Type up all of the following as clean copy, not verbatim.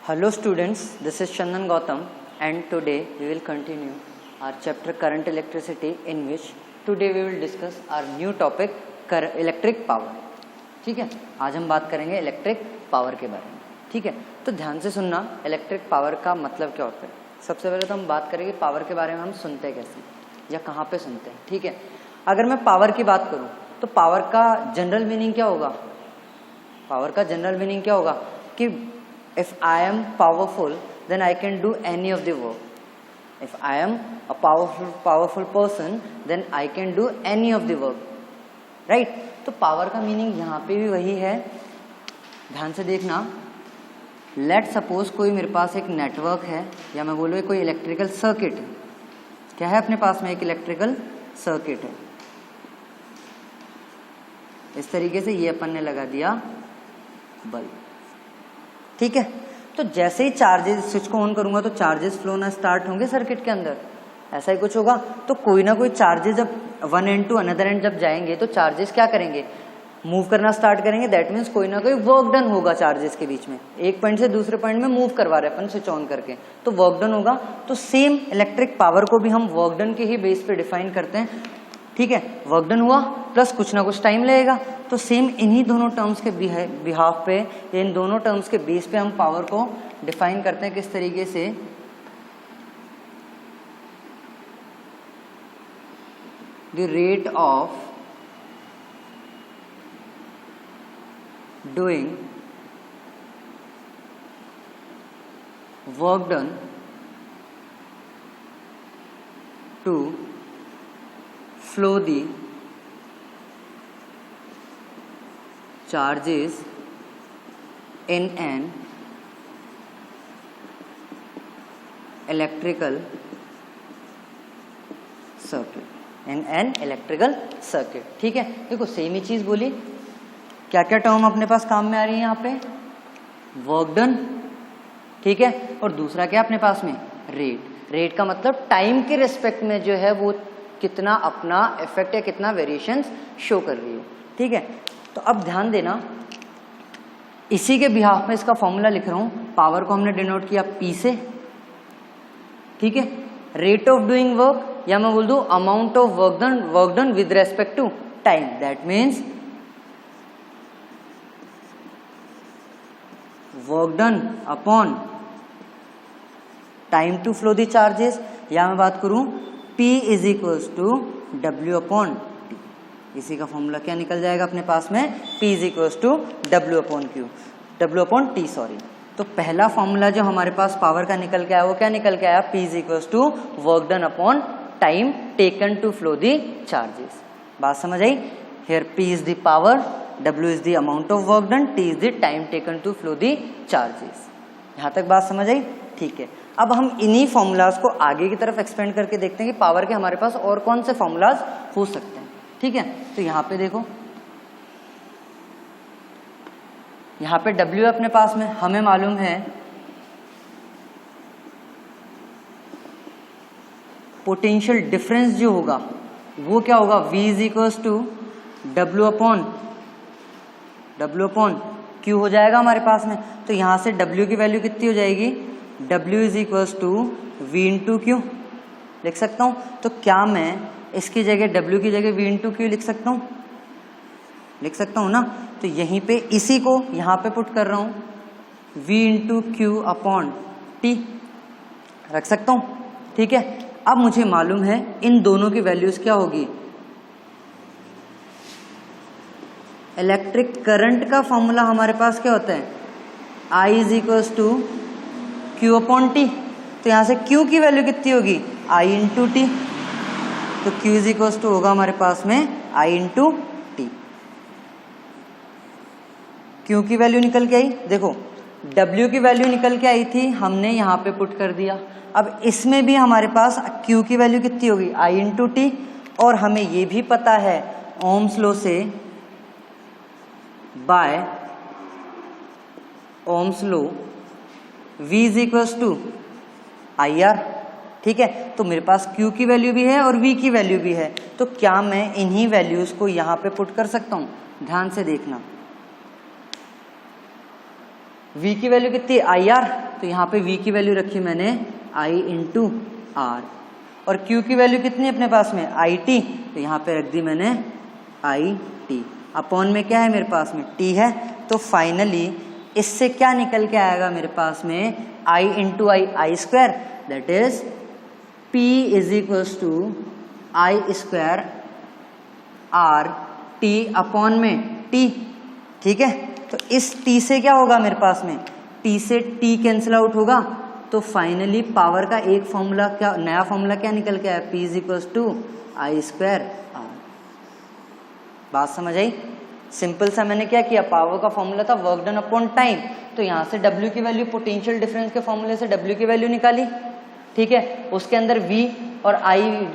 Hello students, this is Chandan Gautam and today we will continue our chapter current electricity in which today we will discuss our new topic electric power. ठीक है, आज हम बात करेंगे electric power के बारे में. ठीक है, तो ध्यान से सुनना, इलेक्ट्रिक पावर का मतलब क्या होता है. सबसे पहले तो हम बात करेंगे पावर के बारे में, हम सुनते कैसे या कहाँ पे सुनते हैं. ठीक है, अगर मैं पावर की बात करूँ तो पावर का जनरल मीनिंग क्या होगा. पावर का जनरल मीनिंग क्या होगा कि if I am powerful then I can do any of the work. If I am a powerful person then I can do any of the work. Right? तो power का meaning यहाँ पे भी वही है. ध्यान से देखना. लेट सपोज कोई मेरे पास एक नेटवर्क है या मैं बोलूँ कोई इलेक्ट्रिकल सर्किट है. क्या है अपने पास में? एक इलेक्ट्रिकल सर्किट है. इस तरीके से ये अपन ने लगा दिया बल्ब. ठीक है, तो जैसे ही चार्जेस, स्विच को ऑन करूंगा तो चार्जेस फ्लो ना स्टार्ट होंगे सर्किट के अंदर. ऐसा ही कुछ होगा. तो कोई ना कोई चार्जेस जब one end to another end जब जाएंगे तो चार्जेस क्या करेंगे? मूव करना स्टार्ट करेंगे. दैट मीन्स कोई ना कोई वर्क डन होगा चार्जेस के बीच में. एक पॉइंट से दूसरे पॉइंट में मूव करवा रहे हैं अपन स्विच ऑन करके, तो वर्क डन होगा. तो सेम इलेक्ट्रिक पावर को भी हम वर्क डन के ही बेस पे डिफाइन करते हैं. ठीक है, वर्क डन हुआ प्लस कुछ ना कुछ टाइम लगेगा. तो सेम इन्हीं दोनों टर्म्स के बिहाफ पे, इन दोनों टर्म्स के बेस पे हम पावर को डिफाइन करते हैं. किस तरीके से? The rate of doing work done to flow the charges in an electrical circuit. In an electrical circuit. ठीक है, देखो सेम ही चीज बोली. क्या क्या टर्म अपने पास काम में आ रही है यहाँ पे? Work done. ठीक है, और दूसरा क्या अपने पास में? रेट. रेट का मतलब टाइम के रिस्पेक्ट में जो है वो कितना अपना इफेक्ट या कितना वेरिएशंस शो कर रही है. ठीक है, तो अब ध्यान देना, इसी के बिहाफ में इसका फॉर्मूला लिख रहा हूं. पावर को हमने डिनोट किया P से. ठीक है, रेट ऑफ डूइंग वर्क या मैं बोल दूं amount of work done with respect to time. That means work done upon time to flow the charges, या मैं बात करूं P is equals to W upon T. इसी का फॉर्मूला क्या निकल जाएगा अपने पास में? P is equals to W upon Q, W upon T sorry. तो पहला फॉर्मूला जो हमारे पास पावर का निकल के आया वो क्या निकल के आया? P is equals to work done upon time taken to flow the charges. बात समझ आई? Here P is the power, W is the amount of work done, T is the time taken to flow the charges. यहाँ तक बात समझ आई? ठीक है, अब हम इन्हीं फॉर्मूलाज को आगे की तरफ एक्सपेंड करके देखते हैं कि पावर के हमारे पास और कौन से फॉर्मूलाज हो सकते हैं. ठीक है, तो यहाँ पे देखो, यहाँ पे W अपने पास में हमें मालूम है पोटेंशियल डिफरेंस जो होगा वो क्या होगा? V is equals to W upon Q हो जाएगा हमारे पास में. तो यहाँ से W की वैल्यू कितनी हो जाएगी? W is equals to V into Q लिख सकता हूँ. तो क्या मैं इसकी जगह W की जगह V इंटू Q लिख सकता हूँ? लिख सकता हूँ ना. तो यहीं पे इसी को यहाँ पे पुट कर रहा हूँ, V into Q upon T रख सकता हूँ. ठीक है, अब मुझे मालूम है इन दोनों की वैल्यूज क्या होगी. इलेक्ट्रिक करंट का फॉर्मूला हमारे पास क्या होता है? I is equals to Q upon T. तो यहाँ से Q की वैल्यू कितनी होगी? I into T. तो Q इज इक्वल्स टू होगा हमारे पास में I इंटू T. Q की वैल्यू निकल के आई. देखो W की वैल्यू निकल के आई थी, हमने यहाँ पे पुट कर दिया. अब इसमें भी हमारे पास Q की वैल्यू कितनी होगी? I into T. और हमें ये भी पता है ओम्स लॉ से, by Ohm's law V is equals to IR. ठीक है, तो मेरे पास Q की वैल्यू भी है और V की वैल्यू भी है. तो क्या मैं इन्हीं वैल्यूज को यहाँ पे पुट कर सकता हूँ? ध्यान से देखना, V की वैल्यू कितनी है IR, तो यहाँ पे V की वैल्यू रखी मैंने I इंटू R, और Q की वैल्यू कितनी है अपने पास में IT, तो यहाँ पे रख दी मैंने IT। अपॉन में क्या है मेरे पास में T है, तो फाइनली इससे क्या निकल के आएगा मेरे पास में I into I square, that is P is equals to I square R T upon में T। ठीक है, तो इस T से क्या होगा मेरे पास में, T से T कैंसिल आउट होगा, तो फाइनली पावर का एक फॉर्मूला, क्या नया फॉर्मूला क्या निकल के आया, P is equals to I square R। बात समझ आई? सिंपल सा मैंने क्या किया, पावर का फॉर्मूला था वर्क डन अपॉन टाइम, तो यहाँ से W की वैल्यू पोटेंशियल डिफरेंस के फॉर्मूले से W की वैल्यू निकाली। ठीक है, उसके अंदर V और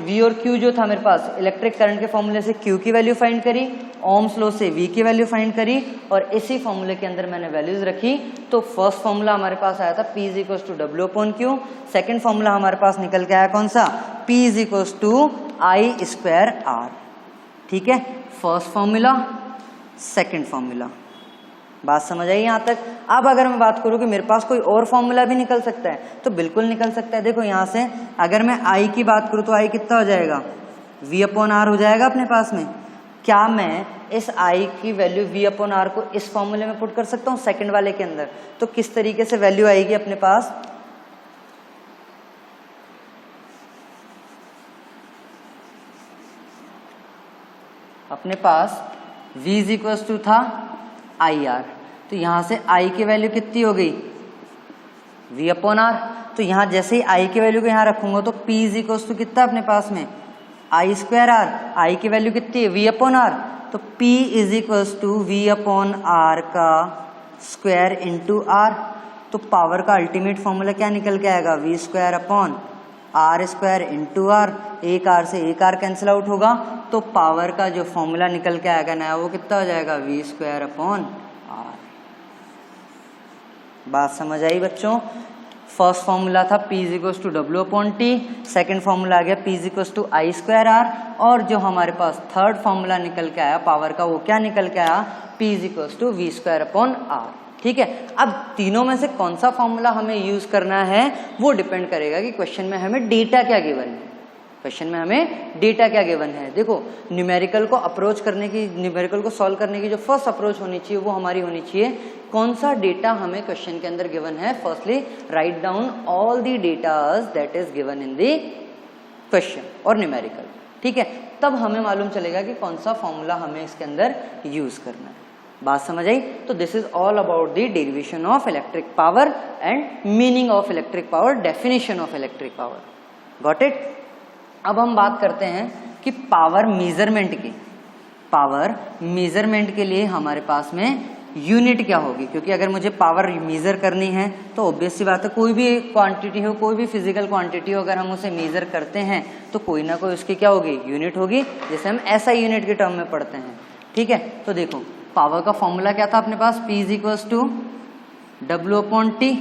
V और Q जो था मेरे पास, इलेक्ट्रिक करंट के फॉर्मूले से Q की वैल्यू फाइंड करी, ओम्स लॉ से V की वैल्यू फाइंड करी, और इसी फॉर्मूले के अंदर मैंने वैल्यूज रखी। तो फर्स्ट फॉर्मूला हमारे पास आया था P is equals to W upon Q। Second formula हमारे पास निकल के आया कौन सा, P is equals to I square R। ठीक है, फर्स्ट फॉर्मूला सेकेंड फॉर्मूला। बात समझ आई यहाँ तक? अब अगर मैं बात करूँ कि मेरे पास कोई और फॉर्मूला भी निकल सकता है, तो बिल्कुल निकल सकता है। देखो यहाँ से अगर मैं I की बात करूँ तो I कितना हो जाएगा, V अपॉन R हो जाएगा अपने पास में। क्या मैं इस I की वैल्यू V अपॉन R को इस फॉर्मूले में पुट कर सकता हूँ सेकंड वाले के अंदर? तो किस तरीके से वैल्यू आएगी अपने पास, अपने पास V इज इक्वल्स टू था IR, तो यहाँ से I की वैल्यू कितनी हो गई, V अपॉन R। तो यहाँ जैसे ही I की वैल्यू को यहाँ रखूंगा तो P इज इक्वल्स टू कितना अपने पास में, I स्क्वायर R। I की वैल्यू कितनी है, V अपॉन R, तो P is equals to V upon R का स्क्वायर इंटू R। तो पावर का अल्टीमेट फॉर्मूला क्या निकल के आएगा, V square upon R square into R। एक R से एक R कैंसिल आउट होगा, तो पावर का जो फॉर्मूला निकल के आएगा नया, वो कितना हो जाएगा, V स्क्वायर अपॉन R। बात समझ आई बच्चों? फर्स्ट फॉर्मूला था P is equals to W upon T, second formula आ गया P is equals to I square R, और जो हमारे पास थर्ड फॉर्मूला निकल के आया पावर का, वो क्या निकल के आया, P is equals to V square upon R। ठीक है, अब तीनों में से कौन सा फॉर्मूला हमें यूज करना है वो डिपेंड करेगा कि क्वेश्चन में हमें डेटा क्या गिवन है। क्वेश्चन में हमें डेटा क्या गिवन है। देखो, न्यूमेरिकल को अप्रोच करने की, न्यूमेरिकल को सॉल्व करने की जो फर्स्ट अप्रोच होनी चाहिए वो हमारी होनी चाहिए, कौन सा डेटा हमें क्वेश्चन के अंदर गिवन है। Firstly write down all the datas that is given in the question और न्यूमेरिकल। ठीक है, तब हमें मालूम चलेगा कि कौन सा फॉर्मूला हमें इसके अंदर यूज करना है। बात समझ आई? तो this is all about the derivation of electric power and meaning of electric power, definition of electric power. Got it? अब हम बात करते हैं कि पावर मेजरमेंट की। पावर मेजरमेंट के लिए हमारे पास में यूनिट क्या होगी, क्योंकि अगर मुझे पावर मेजर करनी है तो ऑब्वियस सी बात है, कोई भी क्वांटिटी हो, कोई भी फिजिकल क्वांटिटी हो, अगर हम उसे मेजर करते हैं तो कोई ना कोई उसकी क्या होगी, यूनिट होगी, जैसे हम ऐसा यूनिट के टर्म में पढ़ते हैं। ठीक है, तो देखो पावर का फॉर्मूला क्या था अपने पास, P is equals to W upon T,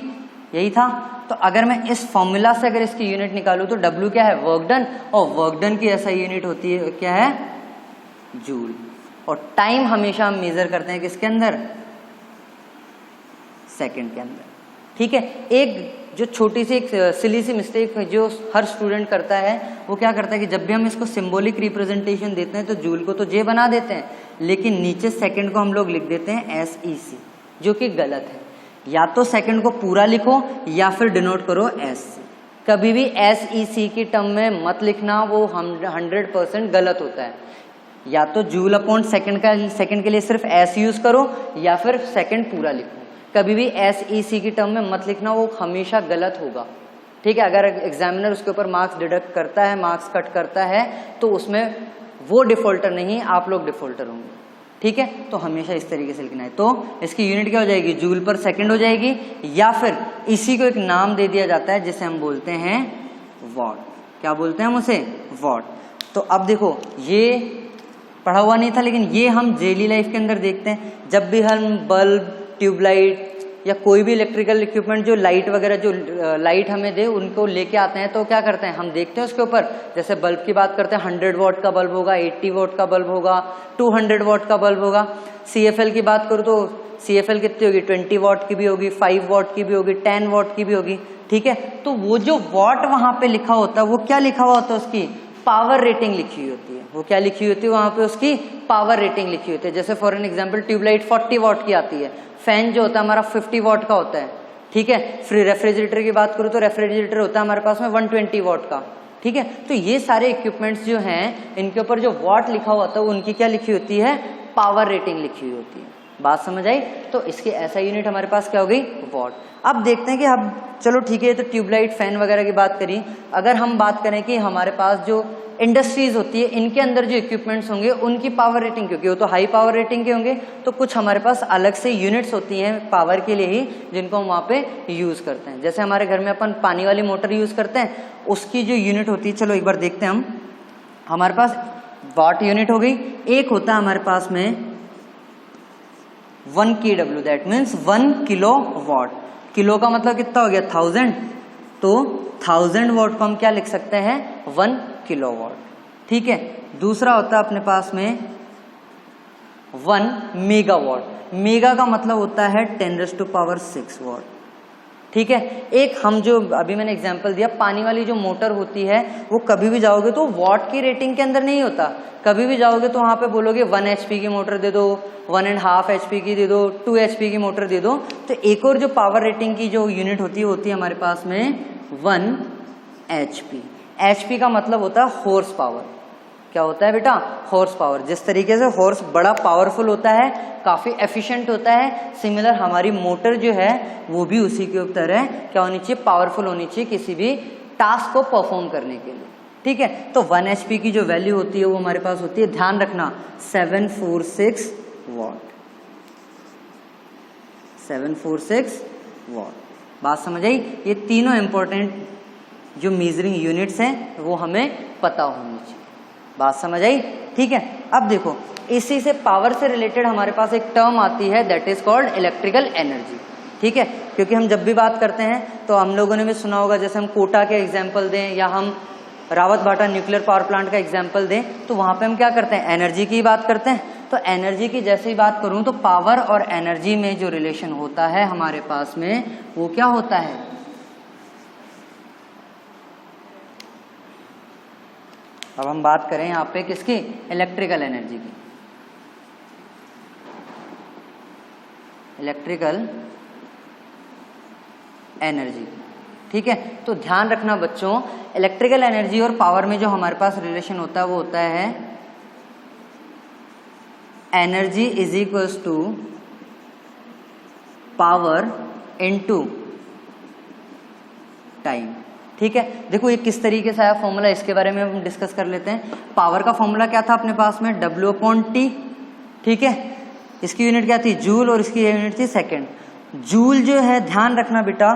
यही था। तो अगर मैं इस फॉर्मूला से अगर इसकी यूनिट निकालूं तो W क्या है, वर्क डन, और वर्क डन की ऐसा यूनिट होती है क्या है, जूल। और टाइम हमेशा हम मेजर करते हैं किसके अंदर, सेकंड के अंदर। ठीक है, एक जो छोटी सी एक सिली सी मिस्टेक जो हर स्टूडेंट करता है, वो क्या करता है कि जब भी हम इसको सिंबॉलिक रिप्रेजेंटेशन देते हैं तो जूल को तो जे बना देते हैं, लेकिन नीचे सेकंड को हम लोग लिख देते हैं SEC, जो कि गलत है। या तो सेकंड को पूरा लिखो या फिर डिनोट करो S। कभी भी SEC की टर्म में मत लिखना, वो 100% गलत होता है। या तो जूल अपॉन सेकंड के लिए सिर्फ S यूज करो या फिर सेकंड पूरा लिखो। कभी भी SEC की टर्म में मत लिखना, वो हमेशा गलत होगा। ठीक है, अगर एग्जामिनर उसके ऊपर मार्क्स डिडक्ट करता है, मार्क्स कट करता है, तो उसमें वो डिफॉल्टर नहीं, आप लोग डिफॉल्टर होंगे। ठीक है, तो हमेशा इस तरीके से लिखना है। तो इसकी यूनिट क्या हो जाएगी, जूल पर सेकंड हो जाएगी, या फिर इसी को एक नाम दे दिया जाता है जिसे हम बोलते हैं वॉट। क्या बोलते हैं हम उसे, वॉट। तो अब देखो, ये पढ़ा हुआ नहीं था लेकिन ये हम डेली लाइफ के अंदर देखते हैं। जब भी हम बल्ब, ट्यूबलाइट या कोई भी इलेक्ट्रिकल इक्विपमेंट जो लाइट वगैरह जो लाइट हमें दे उनको लेके आते हैं, तो क्या करते हैं, हम देखते हैं उसके ऊपर, जैसे बल्ब की बात करते हैं 100 वॉट का बल्ब होगा, 80 वॉट का बल्ब होगा, 200 वॉट का बल्ब होगा। CFL की बात करूँ तो CFL कितनी होगी, 20 वॉट की भी होगी, 5 वॉट की भी होगी, 10 वॉट की भी होगी, ठीक है। तो वो जो वॉट वहां पे लिखा होता है वो क्या लिखा हुआ होता है, उसकी पावर रेटिंग लिखी हुई होती है। वो क्या लिखी हुई होती है वहां पे, उसकी पावर रेटिंग लिखी होती है। जैसे for an example tube light 40 watt की आती है, फैन जो होता है हमारा 50 वॉट का होता है, ठीक है। फिर रेफ्रिजरेटर की बात करूँ तो रेफ्रिजरेटर होता है हमारे पास में 120 वॉट का, ठीक है। तो ये सारे इक्विपमेंट्स जो हैं इनके ऊपर जो वॉट लिखा हुआ होता है उनकी क्या लिखी होती है, पावर रेटिंग लिखी हुई होती है। बात समझ आई? तो इसके ऐसा यूनिट हमारे पास क्या हो गई, वॉट। अब देखते हैं कि अब चलो ठीक है, तो ट्यूबलाइट फैन वगैरह की बात करी। अगर हम बात करें कि हमारे पास जो इंडस्ट्रीज होती है इनके अंदर जो इक्विपमेंट्स होंगे उनकी पावर रेटिंग, क्योंकि वो तो हाई पावर रेटिंग के होंगे, तो कुछ हमारे पास अलग से यूनिट्स होती हैं पावर के लिए ही जिनको हम वहाँ पे यूज करते हैं। जैसे हमारे घर में अपन पानी वाली मोटर यूज करते हैं, उसकी जो यूनिट होती है, चलो एक बार देखते हैं हम। हमारे पास वाट यूनिट हो गई, एक होता है हमारे पास में 1 kW, that means 1 kilo watt. Kilo का मतलब कितना हो गया, 1000, तो 1000 वॉट को हम क्या लिख सकते हैं, 1 किलो वॉट, ठीक है। दूसरा होता है अपने पास में 1 मेगावाट। मेगा का मतलब होता है 10⁻⁶ वॉट, ठीक है। एक हम जो अभी मैंने एग्जांपल दिया, पानी वाली जो मोटर होती है वो कभी भी जाओगे तो वॉट की रेटिंग के अंदर नहीं होता। कभी भी जाओगे तो वहां पे बोलोगे 1 HP की मोटर दे दो, 1.5 HP की दे दो, 2 HP की मोटर दे दो। तो एक और जो पावर रेटिंग की जो यूनिट होती है हमारे पास में 1 HP। HP का मतलब होता है हॉर्स पावर। क्या होता है बेटा, हॉर्स पावर। जिस तरीके से हॉर्स बड़ा पावरफुल होता है, काफी एफिशिएंट होता है, सिमिलर हमारी मोटर जो है वो भी उसी के ऊपर है, क्या होनी चाहिए, पावरफुल होनी चाहिए किसी भी टास्क को परफॉर्म करने के लिए, ठीक है। तो 1 HP की जो वैल्यू होती है वो हमारे पास होती है, ध्यान रखना, 746 वॉट। 746 वॉट। बात समझ आई? ये तीनों इंपॉर्टेंट जो मेजरिंग यूनिट्स हैं वो हमें पता होनी चाहिए। बात समझ आई? ठीक है। अब देखो, इसी से पावर से रिलेटेड हमारे पास एक टर्म आती है, that is called electrical energy, ठीक है। क्योंकि हम जब भी बात करते हैं तो हम लोगों ने भी सुना होगा, जैसे हम कोटा के एग्जाम्पल दें या हम रावत भाटा न्यूक्लियर पावर प्लांट का एग्जाम्पल दें, तो वहां पे हम क्या करते हैं, एनर्जी की बात करते हैं। तो एनर्जी की जैसे ही बात करूं तो पावर और एनर्जी में जो रिलेशन होता है हमारे पास में वो क्या होता है, अब हम बात करें यहाँ पे किसकी, इलेक्ट्रिकल एनर्जी की। इलेक्ट्रिकल एनर्जी, ठीक है। तो ध्यान रखना बच्चों, इलेक्ट्रिकल एनर्जी और पावर में जो हमारे पास रिलेशन होता है वो होता है energy is equals to power into time, ठीक है। देखो ये किस तरीके से आया फॉर्मूला, इसके बारे में हम डिस्कस कर लेते हैं। पावर का फॉर्मूला क्या था अपने पास में, W/T, ठीक है। इसकी यूनिट क्या थी, जूल, और इसकी यूनिट थी सेकंड। जूल जो है, ध्यान रखना बेटा,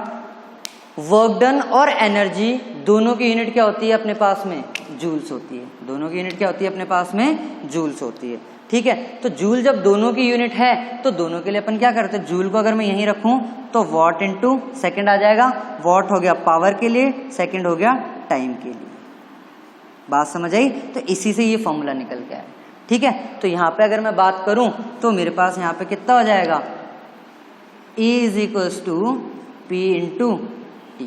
वर्क डन और एनर्जी दोनों की यूनिट क्या होती है अपने पास में, जूल्स होती है। दोनों की यूनिट क्या होती है अपने पास में, जूल्स होती है, ठीक है। तो जूल जब दोनों की यूनिट है तो दोनों के लिए अपन क्या करते हैं, जूल को अगर मैं यहीं रखूं तो वॉट इनटू सेकंड आ जाएगा। वॉट हो गया पावर के लिए, सेकंड हो गया टाइम के लिए। बात समझ आई? तो इसी से ये फॉर्मूला निकल के आया, ठीक है। तो यहाँ पे अगर मैं बात करूं तो मेरे पास यहाँ पे कितना हो जाएगा, E is equals to P into T.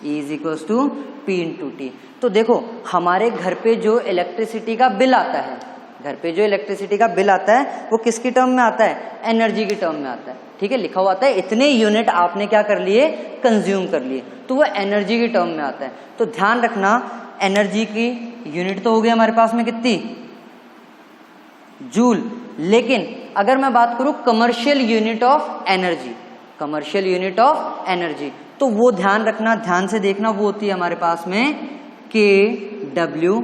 E is equals to P into T. तो देखो हमारे घर पे जो इलेक्ट्रिसिटी का बिल आता है, घर पे जो इलेक्ट्रिसिटी का बिल आता है वो किसकी टर्म में आता है, एनर्जी की टर्म में आता है, ठीक है। लिखा हुआ आता है इतने यूनिट आपने क्या कर लिए, कंज्यूम कर लिए, तो वो एनर्जी की टर्म में आता है। तो ध्यान रखना, एनर्जी की यूनिट तो हो गई हमारे पास में कितनी, जूल। लेकिन अगर मैं बात करूं commercial unit of energy, commercial unit of energy, तो वो ध्यान रखना, ध्यान से देखना, वो होती है हमारे पास में kWh।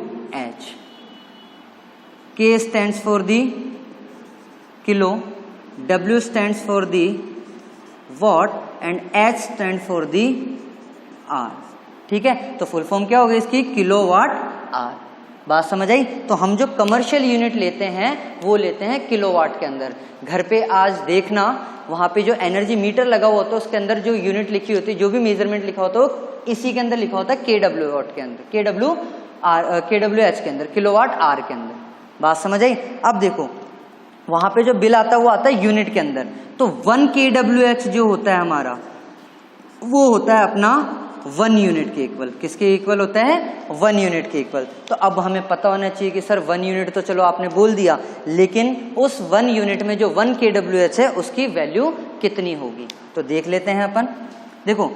K stands for the kilo, W stands for the watt and H stands for the hour, ठीक है। तो फुल फॉर्म क्या हो गई इसकी, किलोवाट आवर। बात समझ आई? तो हम जो कमर्शियल यूनिट लेते हैं वो लेते हैं किलोवाट के अंदर। घर पे आज देखना, वहां पे जो एनर्जी मीटर लगा हुआ होता है उसके अंदर जो यूनिट लिखी होती है, जो भी मेजरमेंट लिखा होता है वो इसी के अंदर लिखा होता है KW वाट के अंदर, KWH के अंदर, किलोवाट आवर के अंदर। बात समझ आई? अब देखो वहां पे जो बिल आता है वो आता है यूनिट के अंदर। तो 1 kWh जो होता है हमारा, वो होता है अपना 1 यूनिट के इक्वल। किसके इक्वल होता है? 1 यूनिट के इक्वल। तो अब हमें पता होना चाहिए कि सर 1 यूनिट तो चलो आपने बोल दिया, लेकिन उस 1 यूनिट में जो 1 kWh है उसकी वैल्यू कितनी होगी। तो देख लेते हैं अपन। देखो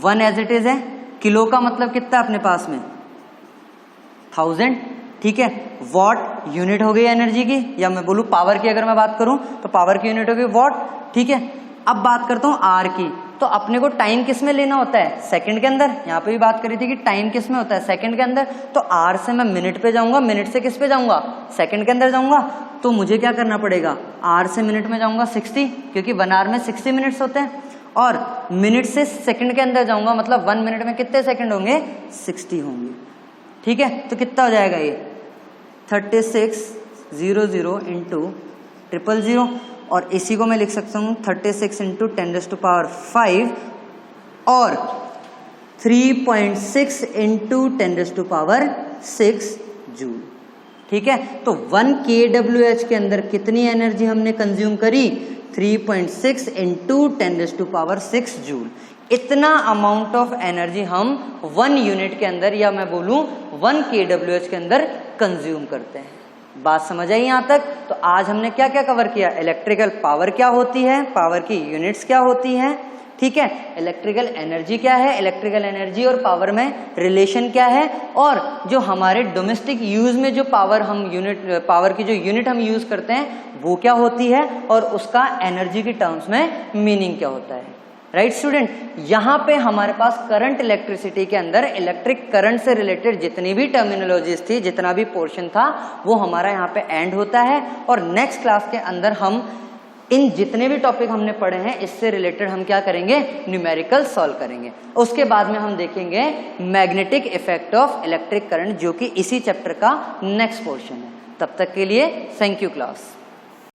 1 एज इट इज है, किलो का मतलब कितना अपने पास में 1000, ठीक है। वॉट यूनिट हो गई एनर्जी की, या मैं बोलूं पावर की, अगर मैं बात करूं तो पावर की यूनिट हो गई वॉट, ठीक है। अब बात करता हूं आर की, तो अपने को टाइम किस में लेना होता है? सेकंड के अंदर। यहाँ पे भी बात करी थी कि टाइम किस में होता है? सेकंड के अंदर। तो आर से मैं मिनट पे जाऊंगा, मिनट से किस पे जाऊंगा? सेकंड के अंदर जाऊंगा। तो मुझे क्या करना पड़ेगा? आर से मिनट में जाऊंगा 60, क्योंकि 1 आवर में 60 मिनट्स होते हैं, और मिनट से सेकंड के अंदर जाऊंगा, मतलब 1 मिनट में कितने सेकंड होंगे? 60 होंगे, ठीक है। तो कितना हो जाएगा ये? 3600 इंटू 000, और इसी को मैं लिख सकता हूँ 36 इंटू 10⁵ और 3.6 इंटू 10⁶ जूल, ठीक है। तो 1 kWh के अंदर कितनी एनर्जी हमने कंज्यूम करी? 3.6 इंटू 10⁶ जूल। इतना अमाउंट ऑफ एनर्जी हम 1 यूनिट के अंदर, या मैं बोलूं 1 kWh के अंदर कंज्यूम करते हैं। बात समझ आई यहाँ तक? तो आज हमने क्या क्या कवर किया? इलेक्ट्रिकल पावर क्या होती है, पावर की यूनिट्स क्या होती हैं, ठीक है। इलेक्ट्रिकल एनर्जी क्या है, इलेक्ट्रिकल एनर्जी और पावर में रिलेशन क्या है, और जो हमारे डोमेस्टिक यूज में जो पावर की जो यूनिट हम यूज करते हैं वो क्या होती है, और उसका एनर्जी की टर्म्स में मीनिंग क्या होता है। राइट स्टूडेंट, यहाँ पे हमारे पास करंट इलेक्ट्रिसिटी के अंदर इलेक्ट्रिक करंट से रिलेटेड जितनी भी टर्मिनोलॉजीज थी, जितना भी पोर्शन था, वो हमारा यहाँ पे एंड होता है। और नेक्स्ट क्लास के अंदर हम इन जितने भी टॉपिक हमने पढ़े हैं इससे रिलेटेड हम क्या करेंगे? न्यूमेरिकल सॉल्व करेंगे। उसके बाद में हम देखेंगे magnetic effect of electric current, जो कि इसी चैप्टर का नेक्स्ट पोर्शन है। तब तक के लिए थैंक यू क्लास।